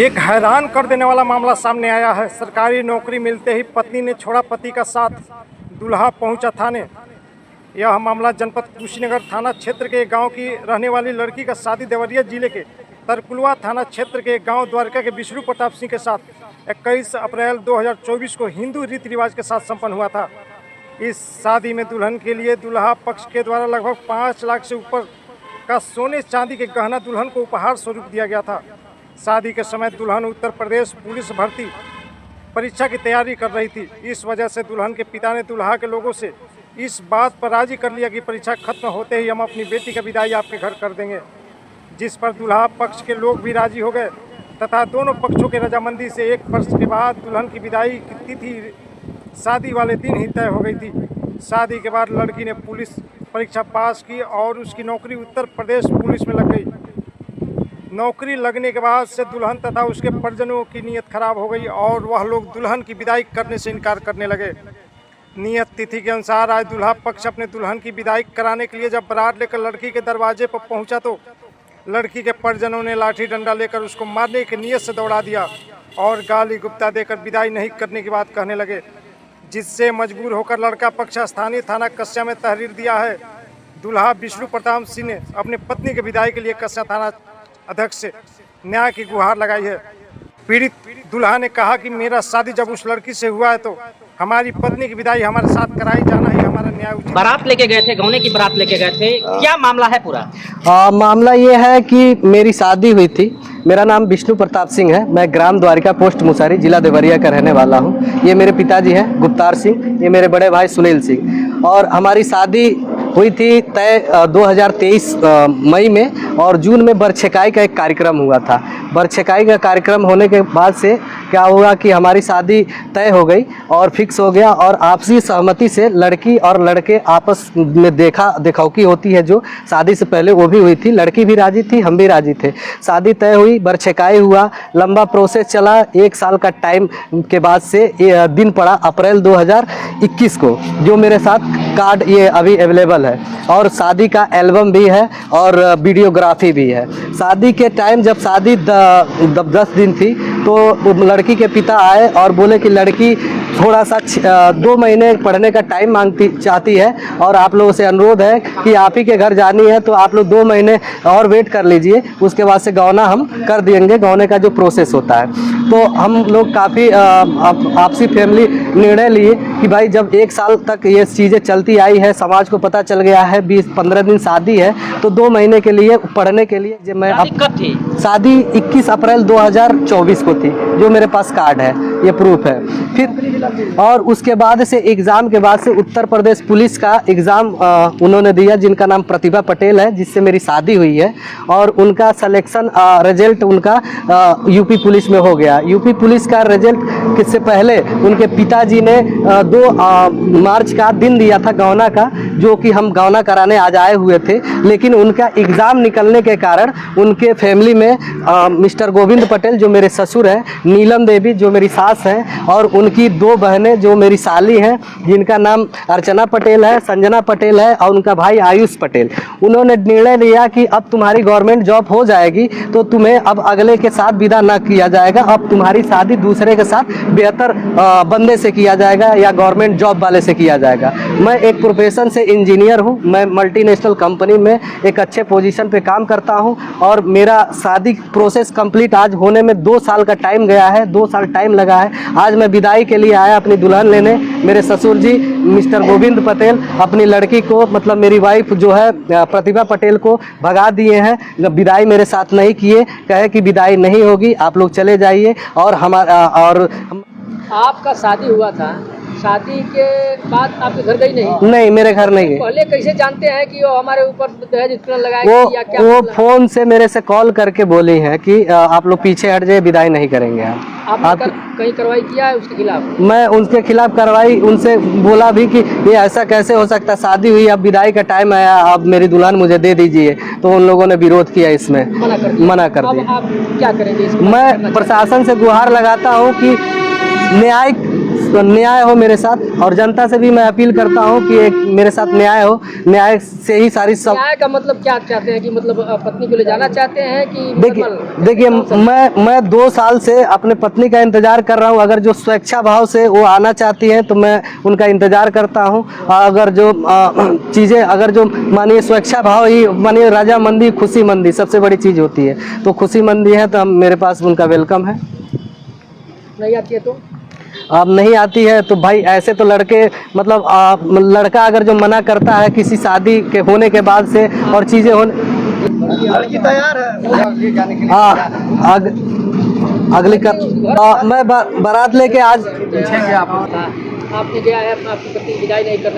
एक हैरान कर देने वाला मामला सामने आया है। सरकारी नौकरी मिलते ही पत्नी ने छोड़ा पति का साथ, दूल्हा पहुंचा थाने। यह मामला जनपद कुशीनगर थाना क्षेत्र के गांव की रहने वाली लड़की का शादी देवरिया जिले के तरकुलवा थाना क्षेत्र के गांव द्वारका के विष्णु प्रताप सिंह के साथ 21 अप्रैल 2024 को हिंदू रीति रिवाज के साथ संपन्न हुआ था। इस शादी में दुल्हन के लिए दूल्हा पक्ष के द्वारा लगभग 5 लाख से ऊपर का सोने चांदी के गहना दुल्हन को उपहार स्वरूप दिया गया था। शादी के समय दुल्हन उत्तर प्रदेश पुलिस भर्ती परीक्षा की तैयारी कर रही थी। इस वजह से दुल्हन के पिता ने दूल्हा के लोगों से इस बात पर राजी कर लिया कि परीक्षा खत्म होते ही हम अपनी बेटी का विदाई आपके घर कर देंगे, जिस पर दूल्हा पक्ष के लोग भी राजी हो गए तथा दोनों पक्षों के रजामंदी से 1 वर्ष के बाद दुल्हन की विदाई की तिथि शादी वाले दिन ही तय हो गई थी। शादी के बाद लड़की ने पुलिस परीक्षा पास की और उसकी नौकरी उत्तर प्रदेश पुलिस में लग गई। नौकरी लगने के बाद से दुल्हन तथा उसके परिजनों की नीयत खराब हो गई और वह लोग दुल्हन की विदाई करने से इनकार करने लगे। नियत तिथि के अनुसार आज दूल्हा पक्ष अपने दुल्हन की विदाई कराने के लिए जब बारात लेकर लड़की के दरवाजे पर पहुंचा तो लड़की के परिजनों ने लाठी डंडा लेकर उसको मारने की नीयत से दौड़ा दिया और गाली गुप्ता देकर विदाई नहीं करने की बात कहने लगे, जिससे मजबूर होकर लड़का पक्ष स्थानीय थाना कस्या में तहरीर दिया है। दूल्हा विष्णु प्रताप सिंह ने अपनी पत्नी की विदाई के लिए कस्या थाना अध्यक्ष से न्याय की गुहार लगाई है। पीड़ित दूल्हा ने कहा कि मेरा शादी जब उस लड़की से हुआ है तो हमारी पत्नी की विदाई हमारे साथ कराई जाना ही हमारा न्याय उचित। बारात लेके गए थे, गौने की बारात लेके गए थे, क्या मामला है पूरा? मामला ये है कि मेरी शादी हुई थी। मेरा नाम विष्णु प्रताप सिंह है। मैं ग्राम द्वारिका पोस्ट मुसारी जिला देवरिया का रहने वाला हूँ। ये मेरे पिताजी हैं गुप्तार सिंह, ये मेरे बड़े भाई सुनील सिंह। और हमारी शादी हुई थी तय 2023 मई में और जून में बरछकाई का एक कार्यक्रम हुआ था। बरछकाई का कार्यक्रम होने के बाद से क्या हुआ कि हमारी शादी तय हो गई और फिक्स हो गया और आपसी सहमति से लड़की और लड़के आपस में देखौकी होती है जो शादी से पहले वो भी हुई थी। लड़की भी राजी थी, हम भी राजी थे। शादी तय हुई, बरछकाई हुआ, लंबा प्रोसेस चला। 1 साल का टाइम के बाद से दिन पड़ा अप्रैल 2021 को, जो मेरे साथ कार्ड ये अभी अवेलेबल है और शादी का एल्बम भी है और वीडियोग्राफी भी है। शादी के टाइम जब शादी 10 दिन थी तो लड़की के पिता आए और बोले कि लड़की थोड़ा सा 2 महीने पढ़ने का टाइम चाहती है और आप लोगों से अनुरोध है कि आप ही के घर जानी है तो आप लोग 2 महीने और वेट कर लीजिए, उसके बाद से गौना हम कर देंगे, गौने का जो प्रोसेस होता है। तो हम लोग काफ़ी आपसी फैमिली निर्णय लिए कि भाई जब 1 साल तक ये चीज़ें चलती आई है, समाज को पता चल गया है 20-15 दिन शादी है तो 2 महीने के लिए पढ़ने के लिए जब मैं कब थी शादी 21 अप्रैल 2024 को थी, जो मेरे पास कार्ड है, ये प्रूफ है। फिर और उसके बाद से एग्ज़ाम के बाद से उत्तर प्रदेश पुलिस का एग्ज़ाम उन्होंने दिया, जिनका नाम प्रतिभा पटेल है, जिससे मेरी शादी हुई है और उनका सिलेक्शन रिजल्ट उनका यूपी पुलिस में हो गया। यूपी पुलिस का रिजल्ट किससे पहले उनके पिताजी ने 2 मार्च का दिन दिया था गौना का, जो कि हम गौना कराने आज आए हुए थे, लेकिन उनका एग्ज़ाम निकलने के कारण उनके फैमिली में मिस्टर गोविंद पटेल जो मेरे ससुर हैं, नीलम देवी जो मेरी सास हैं और उनकी 2 बहनें जो मेरी साली हैं, जिनका नाम अर्चना पटेल है, संजना पटेल है और उनका भाई आयुष पटेल, उन्होंने निर्णय लिया कि अब तुम्हारी गवर्नमेंट जॉब हो जाएगी तो तुम्हें अब अगले के साथ विदा ना किया जाएगा, अब तुम्हारी शादी दूसरे के साथ बेहतर बंदे से किया जाएगा या गवर्नमेंट जॉब वाले से किया जाएगा। मैं एक प्रोफेशन से इंजीनियर हूँ, मैं मल्टीनेशनल कंपनी में एक अच्छे पोजीशन पे काम करता हूँ और मेरा शादी प्रोसेस कंप्लीट आज होने में 2 साल का टाइम गया है, 2 साल टाइम लगा है। आज मैं विदाई के लिए आया अपनी दुल्हन लेने। मेरे ससुर जी मिस्टर गोविंद पटेल अपनी लड़की को, मतलब मेरी वाइफ जो है प्रतिभा पटेल को भगा दिए हैं, विदाई मेरे साथ नहीं किए, कहे कि विदाई नहीं होगी, आप लोग चले जाइए। और आपका शादी हुआ था, शादी के बाद आपके घर गई नहीं, मेरे घर नहीं गई। पहले कैसे जानते हैं कि वो हमारे ऊपर दहेज इतना लगाएगी या क्या? वो फोन से मेरे से कॉल करके बोली है कि आप लोग पीछे हट जाइए, विदाई नहीं करेंगे। आप कहीं कार्रवाई किया है उसके खिलाफ? मैं उनके खिलाफ कार्रवाई, उनसे बोला भी कि ये ऐसा कैसे हो सकता है, शादी हुई, अब विदाई का टाइम आया, अब मेरी दुल्हन मुझे दे दीजिए, तो उन लोगों ने विरोध किया, इसमें मना कर दिया। आप क्या करेंगे? मैं प्रशासन से गुहार लगाता हूँ कि न्याय न्याय हो मेरे साथ, और जनता से भी मैं अपील करता हूँ कि एक मेरे साथ न्याय हो। न्याय से ही सारी सब। न्याय का मतलब क्या चाहते हैं कि मतलब पत्नी को ले जाना चाहते हैं कि देखिए मैं 2 साल से अपने पत्नी का इंतजार कर रहा हूँ। अगर जो स्वेच्छा भाव से वो आना चाहती हैं तो मैं उनका इंतजार करता हूँ। अगर जो चीज़ें, अगर जो मानिए स्वेच्छा भाव ही मानिए राजामंदी खुशीमंदी सबसे बड़ी चीज़ होती है, तो खुशीमंदी है तो हम मेरे पास उनका वेलकम है। नहीं आती है तो अब नहीं आती है तो भाई ऐसे तो लड़के मतलब लड़का अगर जो मना करता है किसी शादी के होने के बाद से और चीज़ें होने, लड़की तैयार है हाँ अगली मैं बारात लेके आज आपने क्या है आपकी पत्नी विदाई नहीं कर